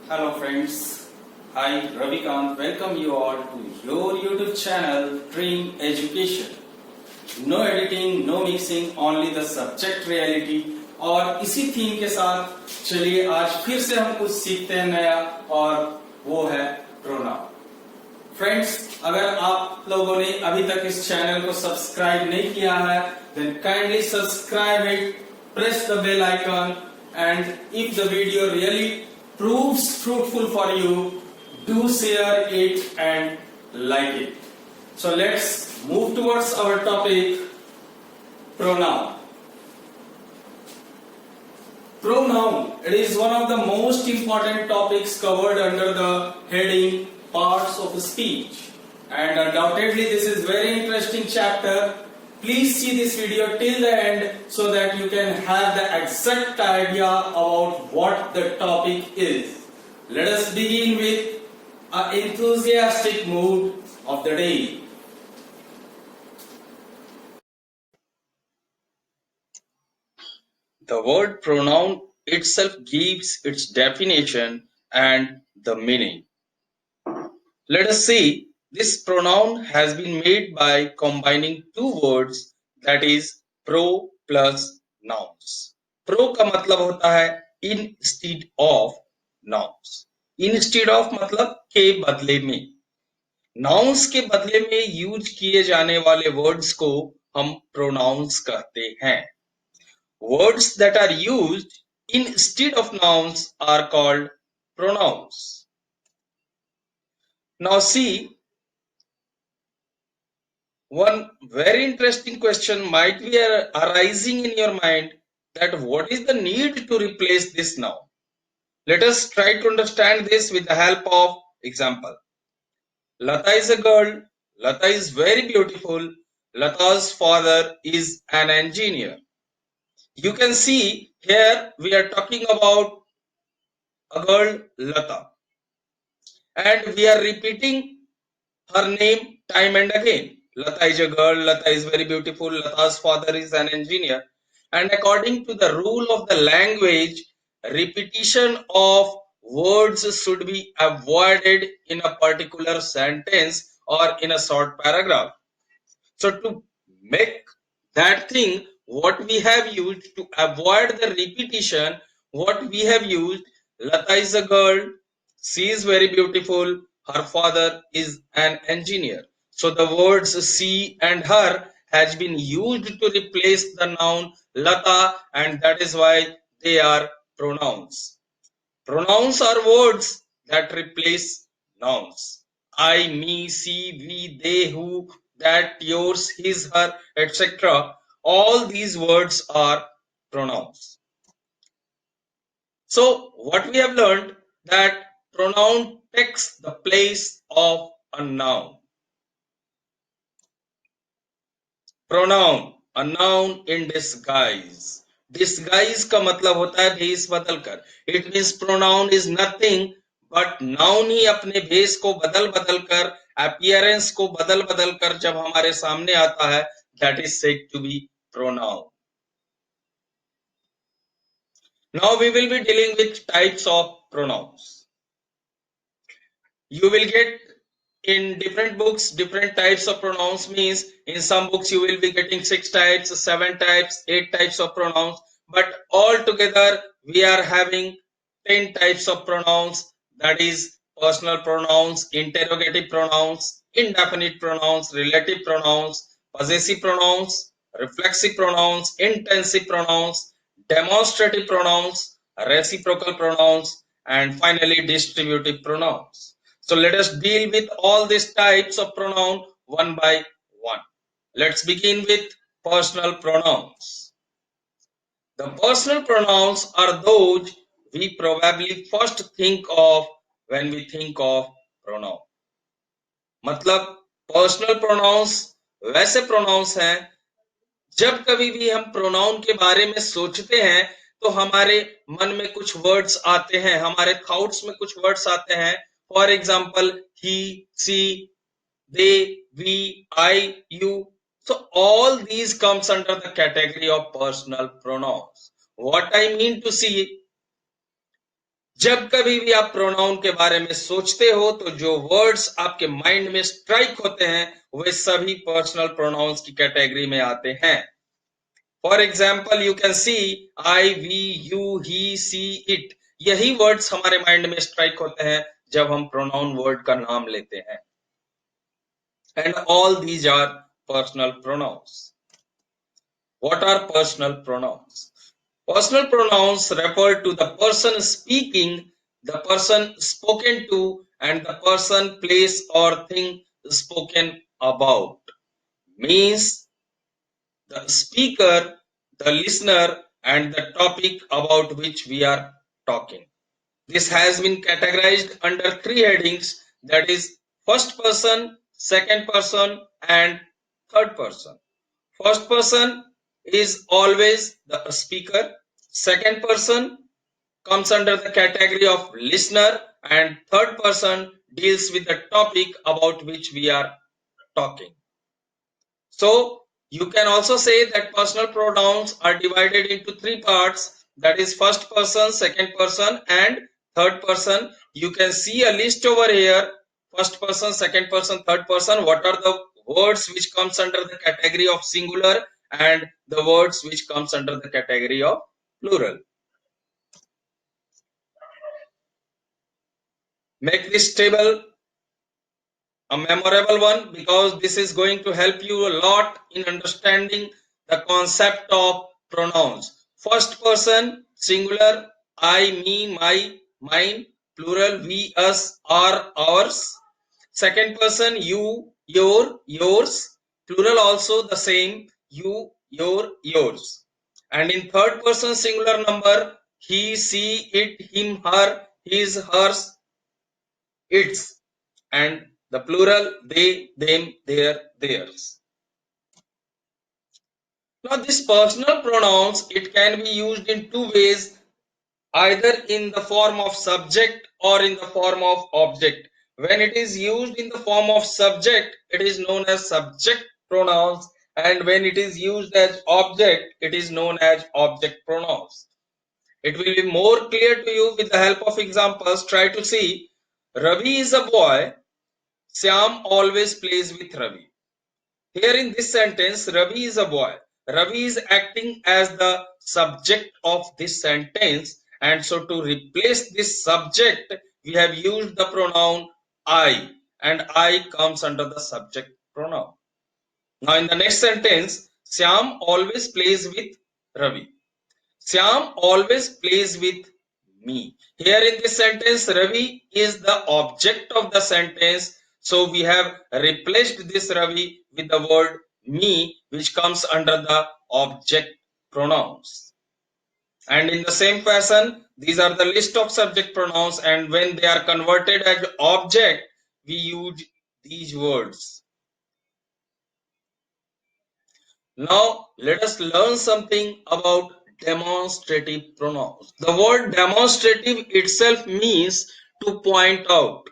Hello friends, hi Ravikant, welcome you all to your YouTube channel Dream Education. No editing, no mixing, only the subject reality. और इसी theme के साथ चलिए आज फिर से हम कुछ सीखते हैं नया और वो है प्रोनाउन. फ्रेंड्स, अगर आप लोगों ने अभी तक इस चैनल को सब्सक्राइब नहीं किया है then kindly subscribe it, press the bell icon and if the video really proves fruitful for you, do share it and like it. So let's move towards our topic, pronoun. Pronoun, it is one of the most important topics covered under the heading parts of speech, and undoubtedly this is very interesting chapter. Please see this video till the end so that you can have the exact idea about what the topic is. Let us begin with an enthusiastic mood of the day. The word pronoun itself gives its definition and the meaning. Let us see, this pronoun has been made by combining two words, that is pro plus nouns. Pro का मतलब होता है instead of nouns. Instead of मतलब के बदले में. Nouns के बदले में यूज किए जाने वाले वर्ड्स को हम pronouns कहते हैं. Words that are used instead of nouns are called pronouns. Now see, one very interesting question might be arising in your mind, that what is the need to replace this noun? Let us try to understand this with the help of example. Lata is a girl. Lata is very beautiful. Lata's father is an engineer. You can see here we are talking about a girl Lata, and we are repeating her name time and again. Lata is a girl, Lata is very beautiful, Lata's father is an engineer. And according to the rule of the language, repetition of words should be avoided in a particular sentence or in a short paragraph. So to make that thing, what we have used to avoid the repetition, what we have used, Lata is a girl, she is very beautiful, her father is an engineer. So the words she and her has been used to replace the noun Lata, and that is why they are pronouns. Pronouns are words that replace nouns. I, me, she, we, they, who, that, yours, his, her, etc. All these words are pronouns. So what we have learned, that pronoun takes the place of a noun. Pronoun, a noun in disguise. Disguise का मतलब होता है भेष बदल कर. It means pronoun is nothing but noun ही अपने भेष को बदल बदल कर, appearance को बदल बदल कर जब हमारे सामने आता है, that is said to be pronoun. Now we will be dealing with types of pronouns. You will get in different books different types of pronouns. Means in some books you will be getting 6 types, 7 types, 8 types of pronouns, but all together we are having 10 types of pronouns, that is personal pronouns, interrogative pronouns, indefinite pronouns, relative pronouns, possessive pronouns, reflexive pronouns, intensive pronouns, demonstrative pronouns, reciprocal pronouns, and finally distributive pronouns. So let us deal with all these types of pronoun one by one. Let's begin with personal pronouns. The personal pronouns are those we probably first think of when we think of pronoun. मतलब personal pronouns वैसे pronouns हैं जब कभी भी हम pronoun के बारे में सोचते हैं तो हमारे मन में कुछ वर्ड्स आते हैं, हमारे थॉट्स में कुछ वर्ड्स आते हैं. For example he, she, they, we, I, you. So all these comes under the category of personal pronouns. What I mean to see, जब कभी भी आप प्रोनाउन के बारे में सोचते हो तो जो वर्ड्स आपके माइंड में स्ट्राइक होते हैं वे सभी पर्सनल प्रोनाउंस की कैटेगरी में आते हैं। For example you can see I, we, you, he, she, it, यही वर्ड्स हमारे माइंड में स्ट्राइक होते हैं जब हम प्रोनाउन वर्ड का नाम लेते हैं। And all these are personal pronouns. What are personal pronouns? Personal pronouns refer to the person speaking, the person spoken to, and the person, place, or thing spoken about. Means the speaker, the listener, and the topic about which we are talking. This has been categorized under three headings, that is first person, second person, and third person. First person is always the speaker. Second person comes under the category of listener, and third person deals with the topic about which we are talking. So you can also say that personal pronouns are divided into three parts, that is first person, second person, and third person. You can see a list over here: first person, second person, third person. What are the words which comes under the category of singular and the words which comes under the category of plural. Make this table a memorable one, because this is going to help you a lot in understanding the concept of pronouns. First person, singular, I, me, my, mine; plural, we, us, our, ours. Second person, you, your, yours; plural also the same, you, your, yours. And in third person singular number, he, she, it, him, her, his, hers, its. And the plural, they, them, their, theirs. Now this personal pronouns, it can be used in two ways, either in the form of subject or in the form of object. When it is used in the form of subject, it is known as subject pronouns, and when it is used as object, it is known as object pronouns. It will be more clear to you with the help of examples. Try to see. Ravi is a boy. Syam always plays with Ravi. Here in this sentence, Ravi is a boy. Ravi is acting as the subject of this sentence, and so to replace this subject, we have used the pronoun I, and I comes under the subject pronoun. Now in the next sentence, Syam always plays with Ravi. Syam always plays with me. Here in this sentence, Ravi is the object of the sentence. So we have replaced this Ravi with the word me, which comes under the object pronouns. And in the same fashion, these are the list of subject pronouns, and when they are converted as object, we use these words. Now let us learn something about demonstrative pronouns. The word demonstrative itself means to point out.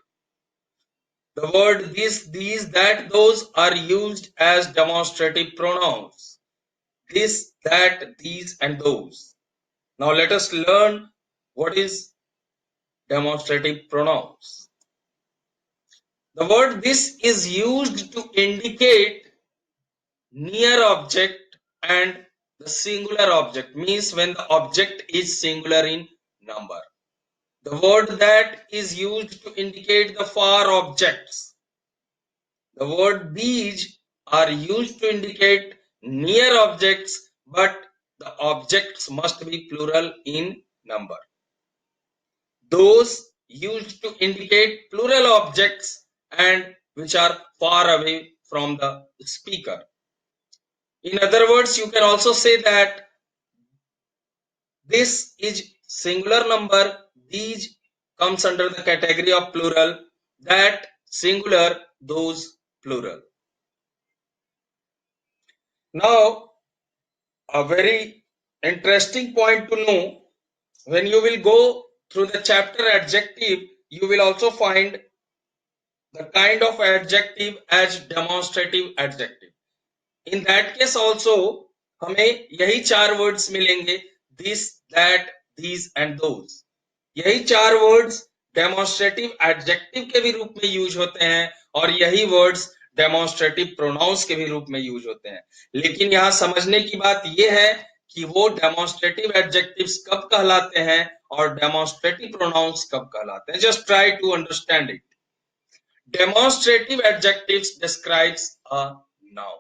The word this, these, that, those are used as demonstrative pronouns. This, that, these, and those. Now let us learn what is demonstrative pronouns. The word this is used to indicate near object, and the singular object means when the object is singular in number. The word that is used to indicate the far objects. The word these are used to indicate near objects, but the objects must be plural in number. Those used to indicate plural objects and which are far away from the speaker. In other words, you can also say that this is singular number, these comes under the category of plural, that singular, those plural. Now, a very interesting point to know, when you will go through the chapter adjective, you will also find the kind of adjective as demonstrative adjective. In that case also हमें यही चार words मिलेंगे, this, that, these and those. यही 4 words demonstrative adjective के भी रूप में use होते हैं और यही वर्ड्स डेमोन्स्ट्रेटिव प्रोनाउंस के भी रूप में यूज होते हैं। लेकिन यहाँ समझने की बात यह है कि वो डेमोन्स्ट्रेटिव एडजेक्टिव्स कब कहलाते हैं और डेमोन्स्ट्रेटिव प्रोनाउंस कब कहलाते हैं। Just try to understand it. Demonstrative adjectives describes a noun.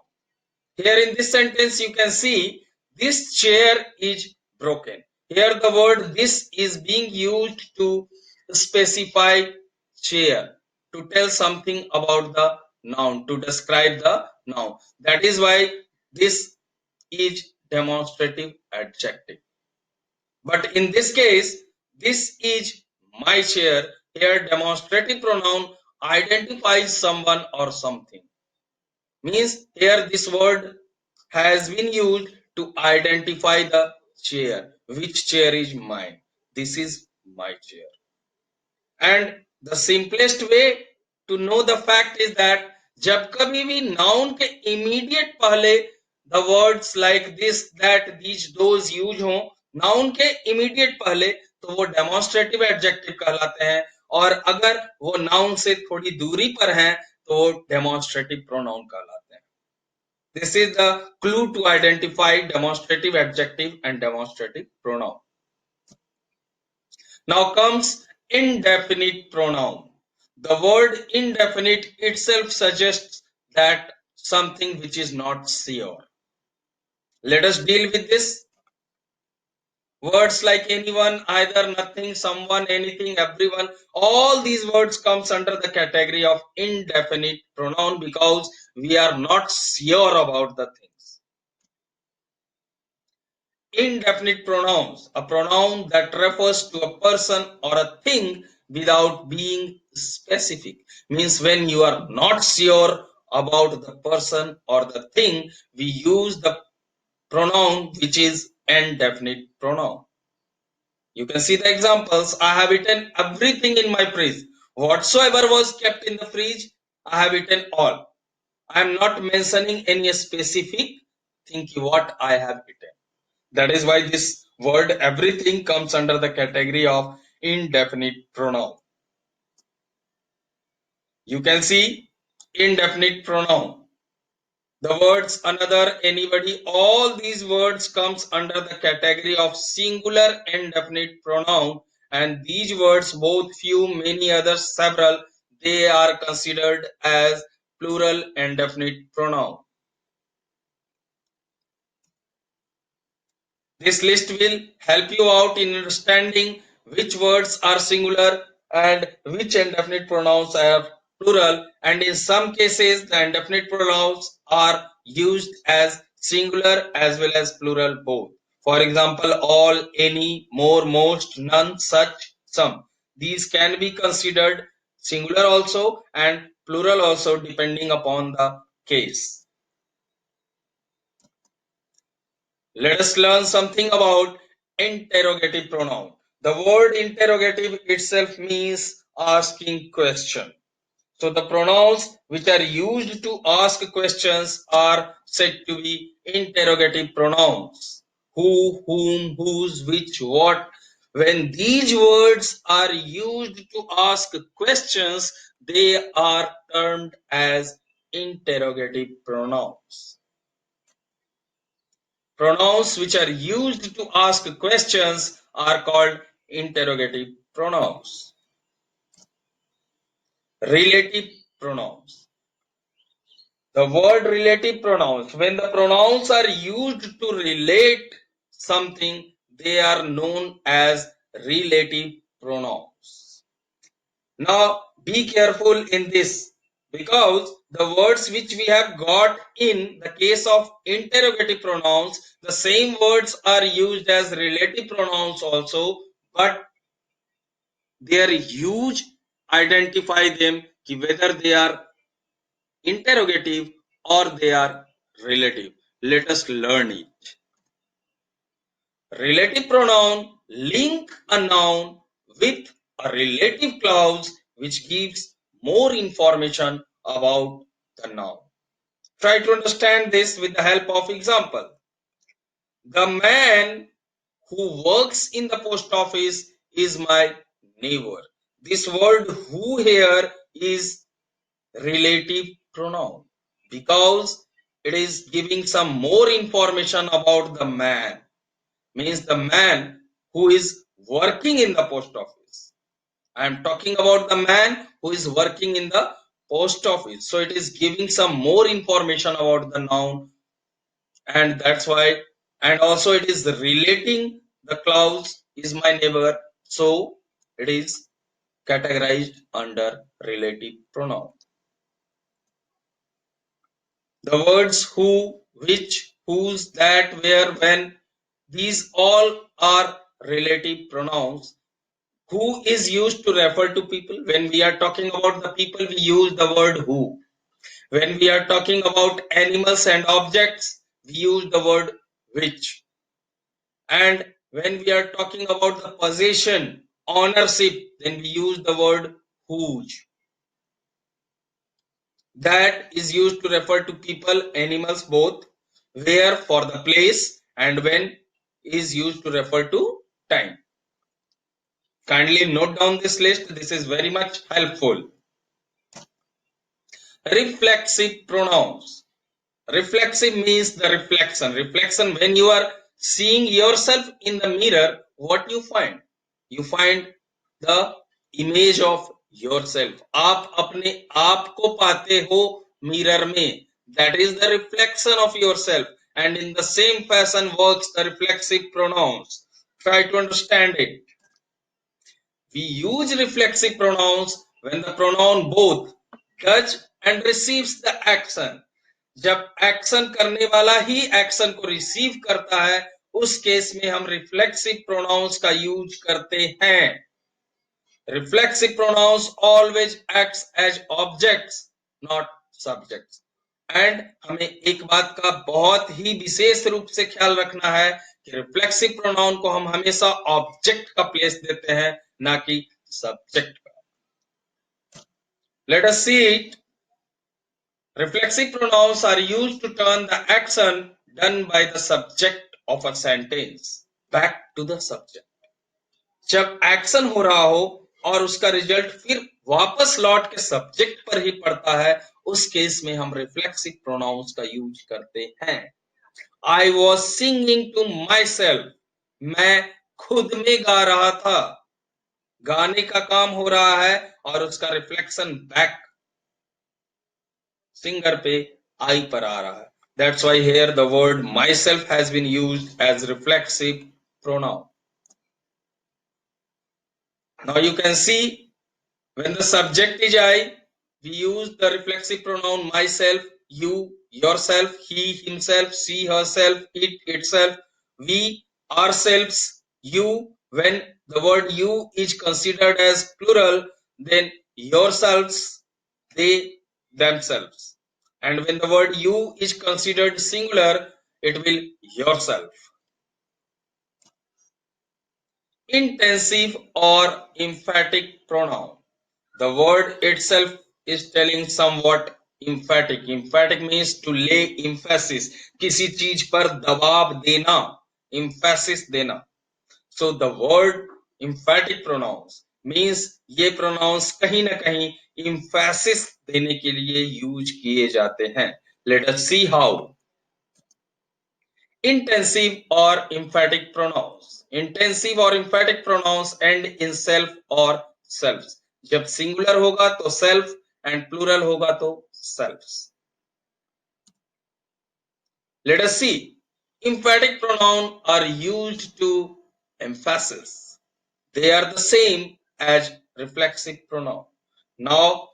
Here in this sentence you can see this chair is broken. Here the word this is being used to specify chair, to tell something about the noun, to describe the noun. That is why this is demonstrative adjective. But in this case, this is my chair. Here demonstrative pronoun identifies someone or something. Means here this word has been used to identify the chair. Which chair is mine? This is my chair. And the simplest way to know the fact is that जब कभी भी noun के immediate पहले the words like this, that, these, those use हो, noun के immediate पहले तो वो demonstrative adjective कहलाते हैं और अगर वो noun से थोड़ी दूरी पर हैं तो वो demonstrative pronoun कहलाते हैं। This is the clue to identify demonstrative adjective and demonstrative pronoun. Now comes indefinite pronoun. The word indefinite itself suggests that something which is not sure. Let us deal with this. Words like anyone, either, nothing, someone, anything, everyone, all these words comes under the category of indefinite pronoun because we are not sure about the things. Indefinite pronouns, a pronoun that refers to a person or a thing without being specific, means when you are not sure about the person or the thing, we use the pronoun which is indefinite pronoun. You can see the examples. I have eaten everything in my fridge. Whatsoever was kept in the fridge, I have eaten all. I am not mentioning any specific thing what I have eaten. That is why this word everything comes under the category of indefinite pronoun. You can see indefinite pronoun. The words another, anybody, all these words comes under the category of singular indefinite pronoun, and these words, both, few, many, others, several, they are considered as plural indefinite pronoun. This list will help you out in understanding which words are singular and which indefinite pronouns are plural, and in some cases the indefinite pronouns are used as singular as well as plural both. For example, all, any, more, most, none, such, some. These can be considered singular also and plural also depending upon the case. Let us learn something about interrogative pronoun. The word interrogative itself means asking question. So the pronouns which are used to ask questions are said to be interrogative pronouns. Who, whom, whose, which, what. When these words are used to ask questions, they are termed as interrogative pronouns. Pronouns which are used to ask questions are called interrogative pronouns. Relative pronouns. The word relative pronouns, when the pronouns are used to relate something, they are known as relative pronouns. Now, be careful in this because the words which we have got in the case of interrogative pronouns, the same words are used as relative pronouns also, but their use identify them whether they are interrogative or they are relative. Let us learn it. Relative pronoun link a noun with a relative clause which gives more information about the noun. Try to understand this with the help of example. The man who works in the post office is my neighbor. This word who here is relative pronoun because it is giving some more information about the man, means the man who is working in the post office. I am talking about the man who is working in the post office. So it is giving some more information about the noun, and that's why, and also it is relating the Klaus is my neighbor. So it is categorized under relative pronoun. The words who, which, whose, that, where, when, these all are relative pronouns. Who is used to refer to people. When we are talking about the people, we use the word who. When we are talking about animals and objects, we use the word which. And when we are talking about the possession, ownership, then we use the word whose. That is used to refer to people, animals both. Where for the place, and when is used to refer to time. Kindly note down this list. This is very much helpful. Reflexive pronouns. Reflexive means the reflection. Reflection, when you are seeing yourself in the mirror, what you find? You find the image of yourself. आप अपने आप को पाते हो mirror में. That is the reflection of yourself. And in the same fashion works the reflexive pronouns. Try to understand it. We use reflexive pronouns when the pronoun both does and receives the action. जब action करने वाला ही action को receive करता है, उस case में हम reflexive pronouns का यूज करते हैं. Reflexive pronouns always acts as objects, not subjects. And हमें एक बात का बहुत ही विशेष रूप से ख्याल रखना है कि रिफ्लेक्सिव प्रोनाउन को हम हमेशा ऑब्जेक्ट का प्लेस देते हैं, ना कि सब्जेक्ट का. Late us see it. Reflexive pronouns are used to turn the action done by the subject of a sentence back to the subject. जब एक्शन हो रहा हो और उसका रिजल्ट फिर वापस लौट के सब्जेक्ट पर ही पड़ता है, उस केस में हम रिफ्लेक्सिव प्रोनाउंस का यूज करते हैं. I was singing to myself. मैं खुद में गा रहा था. गाने का काम हो रहा है और उसका रिफ्लेक्शन बैक सिंगर पे I पर आ रहा है. That's why here the word myself has been used as reflexive pronoun. Now you can see when the subject is I, we use the reflexive pronoun myself, you, yourself, he, himself, she, herself, it, itself, we, ourselves, you. When the word you is considered as plural, then yourselves, they, themselves. And when the word you is considered singular, it will yourself. Intensive or emphatic pronoun. The word itself is telling somewhat emphatic. Emphatic means to lay emphasis. किसी चीज पर दबाव देना, emphasis देना. So the word emphatic pronouns means ये pronouns कहीं ना कहीं emphasis देने के लिए यूज किए जाते हैं. Let us see how. Intensive or emphatic pronouns. Intensive or emphatic pronouns end in self or selves. जब singular होगा तो self and plural होगा तो selves. Let us see. Emphatic pronouns are used to emphasis. They are the same as reflexive pronoun. Now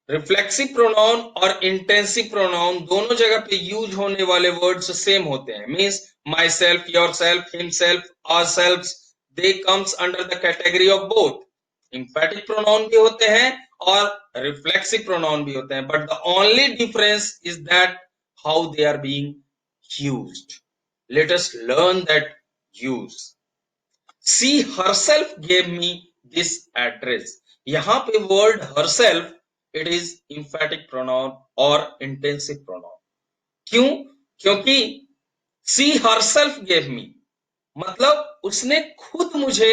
reflexive pronoun और intensive pronoun दोनों जगह पे use होने वाले वर्ड्स सेम होते हैं. Means myself, yourself, himself, ourselves, they comes under the category of both. Emphatic pronoun भी होते हैं और रिफ्लेक्सिव प्रोनाउन भी होते हैं, but the only difference is that how they are being used. Let us learn that use. See herself gave me this address. यहां पे word herself, it is emphatic pronoun or intensive pronoun. क्यों? क्योंकि she herself gave me, मतलब उसने खुद मुझे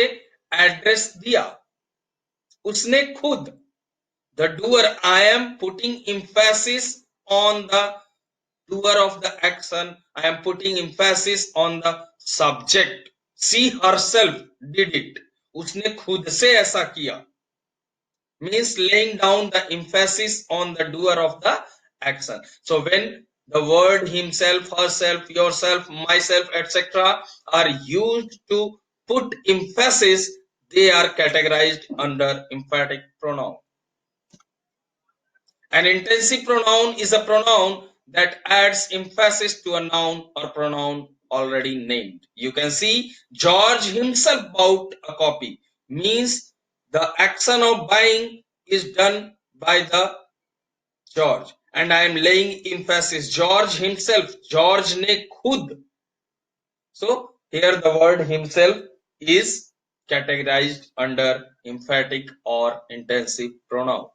address दिया, उसने खुद, the doer, I am putting emphasis on the doer of the action, I am putting emphasis on the subject, she herself did it, उसने खुद से ऐसा किया, means laying down the emphasis on the doer of the action. So when the word himself, herself, yourself, myself, etc. are used to put emphasis, they are categorized under emphatic pronoun. An intensive pronoun is a pronoun that adds emphasis to a noun or pronoun already named. You can see George himself bought a copy, means the action of buying is done by the George, and I am laying emphasis George himself, George ne khud. So here the word himself is categorized under emphatic or intensive pronoun.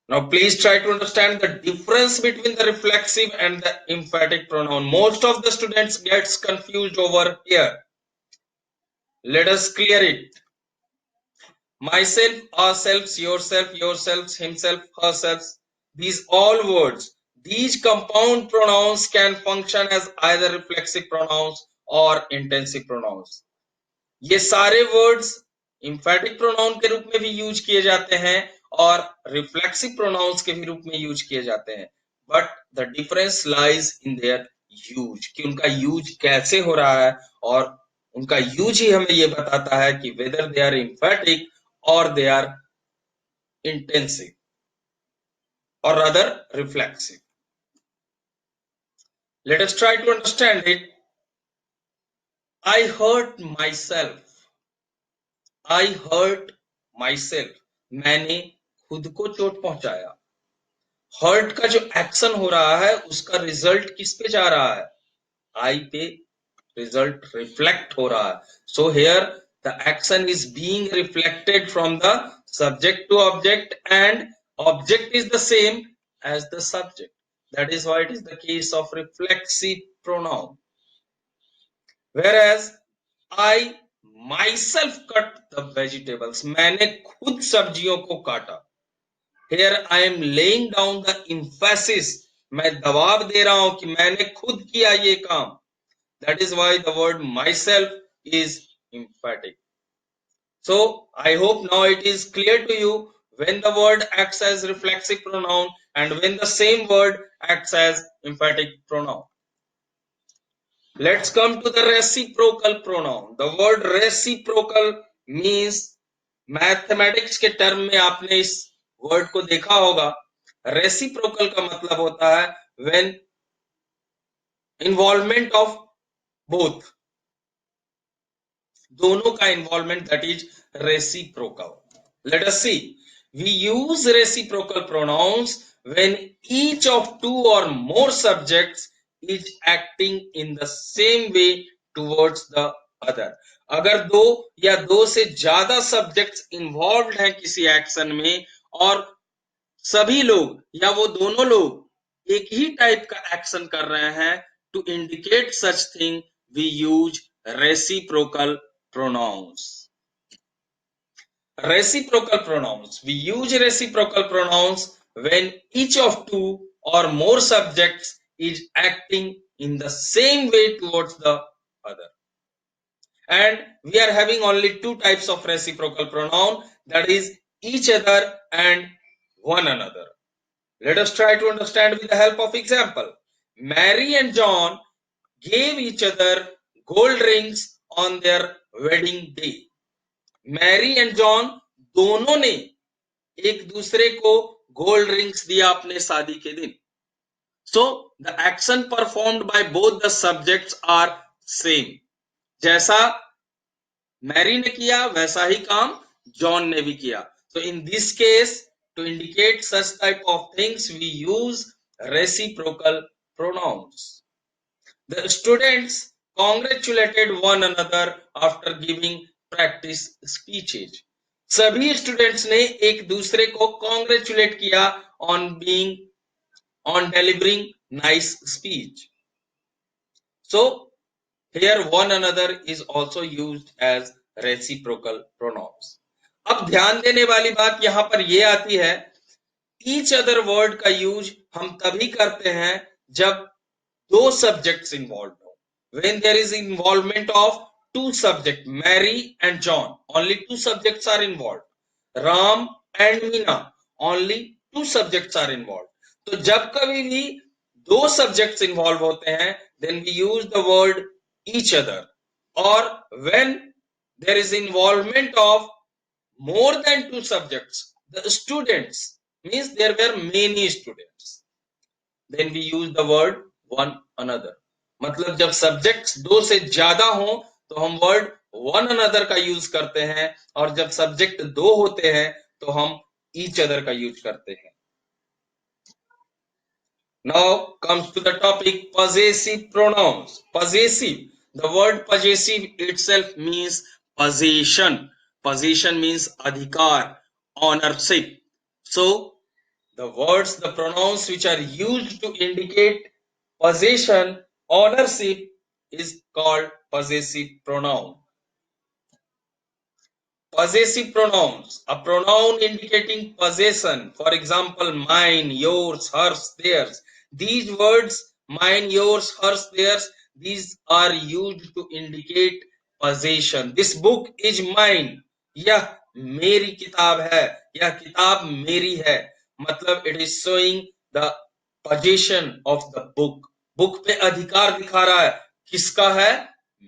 Now please try to understand the difference between the reflexive and the emphatic pronoun. Most of the students gets confused over here. Let us clear it. Myself, ourselves, yourself, yourselves, himself, herself. These all words, these compound pronouns can function as either reflexive pronouns or intensive pronouns. ये सारे words emphatic pronoun के रूप में भी use किए जाते हैं और reflexive pronouns के भी रूप में यूज किए जाते हैं, but the difference lies in their use, कि उनका यूज कैसे हो रहा है, और उनका यूज ही हमें ये बताता है कि whether they are emphatic or they are intensive or rather reflexive. Let us try to understand it. I hurt myself. I hurt myself. मैंने खुद को चोट पहुंचाया. हर्ट का जो एक्शन हो रहा है उसका रिजल्ट किस पे जा रहा है? आई पे रिजल्ट रिफ्लेक्ट हो रहा है. So here the action is being reflected from the subject to object and object is the same as the subject. That is why it is the case of reflexive pronoun. Whereas I myself cut the vegetables. मैंने खुद सब्जियों को काटा. Here I am laying down the emphasis. मैं दबाव दे रहा हूं कि मैंने खुद किया ये काम. That is why the word myself is emphatic. So I hope now it is clear to you when the word acts as reflexive pronoun and when the same word acts as emphatic pronoun. Let's come to the reciprocal pronoun. The word reciprocal means, mathematics के term में आपने इस word को देखा होगा. Reciprocal का मतलब होता है when इन्वॉल्वमेंट ऑफ बोथ, दोनों का involvement, that is reciprocal. Let us see. We use reciprocal pronouns when each of two or more subjects is acting in the same way towards the other. अगर दो या दो से ज्यादा subjects involve हैं किसी एक्शन में और सभी लोग या वो दोनों लोग एक ही टाइप का एक्शन कर रहे हैं, to indicate such thing we use reciprocal pronouns. Reciprocal pronouns. We use reciprocal pronouns when each of two or more subjects is acting in the same way towards the other. And we are having only two types of reciprocal pronoun, that is each other and one another. Let us try to understand with the help of example. Mary and John gave each other gold rings on their wedding day. Mary and John दोनों ने एक दूसरे को gold rings दिया अपने शादी के दिन. So the action performed by both the subjects are same. जैसा मैरी ने किया वैसा ही काम जॉन ने भी किया. So in this case, to indicate such type of things we use reciprocal pronouns. The students congratulated one another after giving practice speeches. सभी स्टूडेंट्स ने एक दूसरे को कॉन्ग्रेचुलेट किया on delivering nice speech. So Here one another is also used as reciprocal pronouns. अब ध्यान देने वाली बात यहां पर यह आती है, ईच अदर वर्ड का यूज हम तभी करते हैं जब दो सब्जेक्ट्स इन्वॉल्व हो. When there is involvement of two subjects, Mary and John, only two subjects are involved. Ram and Meena, only two subjects are involved. तो जब कभी भी दो सब्जेक्ट्स इन्वॉल्व होते हैं, then we use the word each other. Or when there is involvement of more than two subjects, the students, means there were many students, then we use the word one another. मतलब जब subjects दो से ज्यादा हो तो हम word one another का use करते हैं, और जब सब्जेक्ट दो होते हैं तो हम ईच अदर का यूज करते हैं. Now comes to the topic possessive pronouns. Possessive, the word possessive itself means possession. Possession means adhikar, ownership. So the words, the pronouns which are used to indicate possession, ownership, is called possessive pronoun. Possessive pronouns, a pronoun indicating possession, for example, mine, yours, hers, theirs. These words, mine, yours, hers, theirs, these are used to indicate possession. This book is mine. यह मेरी किताब है, यह किताब मेरी है. मतलब it is showing the possession of the book. Book पे अधिकार दिखा रहा है, किसका है?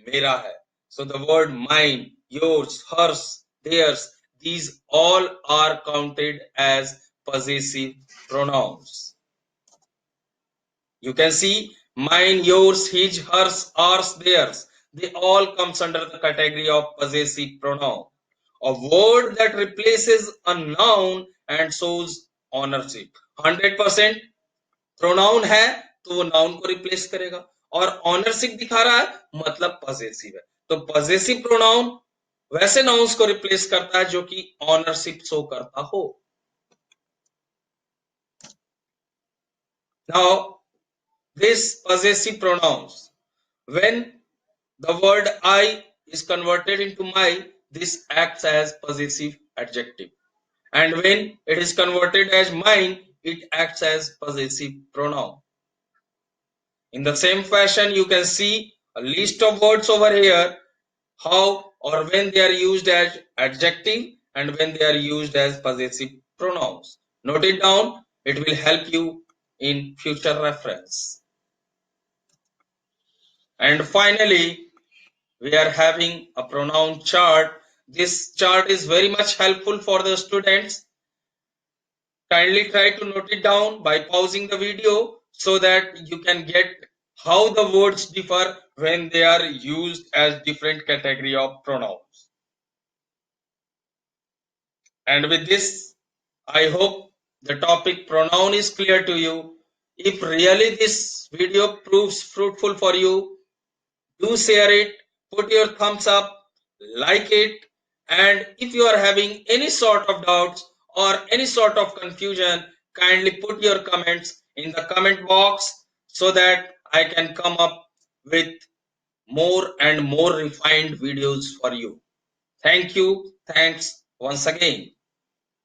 मेरा है. So the word mine, yours, hers, theirs, these all are counted as possessive pronouns. You can see mine, yours, his, hers, ours, theirs. They all comes under the category of possessive pronoun. A word that replaces a noun and shows ownership. 100% pronoun है तो वो noun को replace करेगा, और ownership दिखा रहा है मतलब पॉसेसिव है. तो पॉसेसिव प्रोनाउन वैसे नाउन्स को रिप्लेस करता है जो कि ऑनरशिप शो करता हो. Now this possessive pronouns, when the word I is converted into my, this acts as possessive adjective, and when it is converted as mine, it acts as possessive pronoun. In the same fashion, you can see a list of words over here, how or when they are used as adjective and when they are used as possessive pronouns. Note it down, it will help you in future reference. And finally, we are having a pronoun chart. This chart is very much helpful for the students. Kindly try to note it down by pausing the video so that you can get how the words differ when they are used as different category of pronouns. And with this, I hope the topic pronoun is clear to you. If really this video proves fruitful for you, do share it, put your thumbs up, like it, and if you are having any sort of doubts or any sort of confusion, kindly put your comments in the comment box so that I can come up with more and more refined videos for you. Thank you. Thanks once again.